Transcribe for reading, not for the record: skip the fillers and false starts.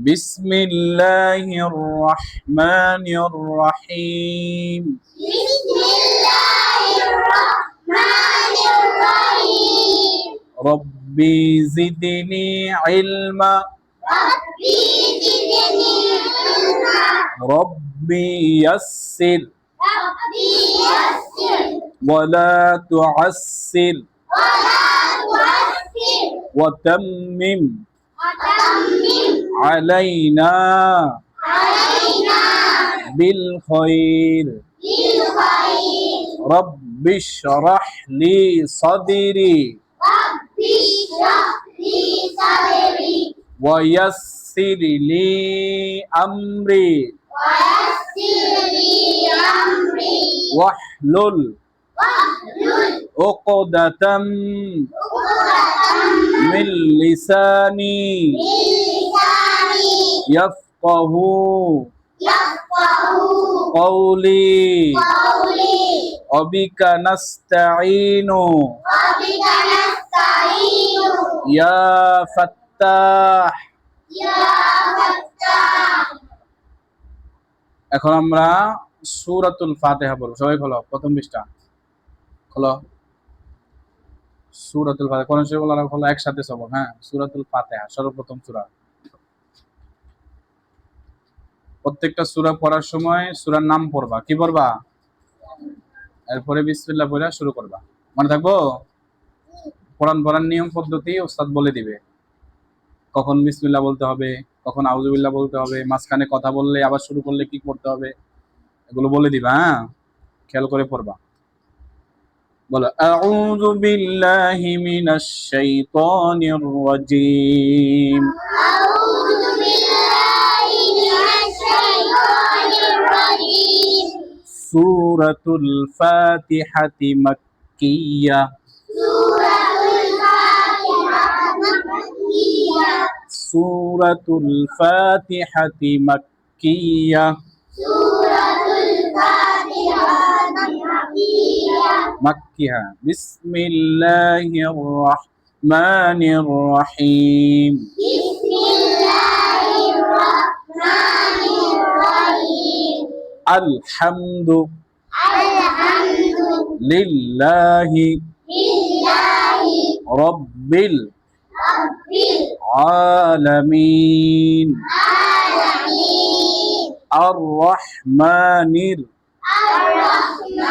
بسم الله الرحمن الرحيم بسم الله الرحمن الرحيم ربي زدني علما ربي زدني علما ربي يسر ربي يسر ولا تعسر ولا تعسر وتمم وتمم علينا علينا بالخير بالخير رب اشرح لي صدري ربي اشرح لي صدري ويسر لي أمري ويسر لي أمري واحلل واحلل عقدة عقدة من لساني من لساني يفقه يفقه قولي قولي وبك نستعين وبك نستعين يا فتاح। يا فتاح। এখন আমরা সূরাতুল ফাতিহা পড়ব। সবাই খোলো প্রথম পৃষ্ঠা খোলো। সূরাতুল ফাতিহা কোরআন শরীফ বলার খোলো একসাথে সব। হ্যাঁ, সূরাতুল ফাতিহা সর্বপ্রথম সূরা। প্রত্যেকটা সূরা পড়ার সময় সূরার নাম পড়বা। কি পড়বা? এরপরে বিসমিল্লাহ পড়া শুরু করবা। মনে থাকবো? কোরআন পড়ার নিয়ম পদ্ধতি ওস্তাদ বলে দিবে। কখন বিসমিল্লাহ বলতে হবে, কখন আউযুবিল্লাহ বলতে হবে, মাঝখানে কথা বললে আবার শুরু করলে কি করতে হবে, এগুলো বলে দিবা। হ্যাঁ, খেয়াল করে পড়বা। বলো আউযু বিল্লাহি মিনাশ শাইতানির রাজীম أعوذ بالله من الشيطان الرجيم সূরাতুল ফাতিহাতি মাক্কিয়্যাহ سورة الفاتحة مكية সূরাতুল ফাতিহাতি মাক্কিয়্যাহ سورة الفاتحة مكية مكيها بسم الله الرحمن الرحيم بسم الله الرحمن الرحيم الحمد الحمد لله لله رب رب العالمين العالمين الرحمن الرحمن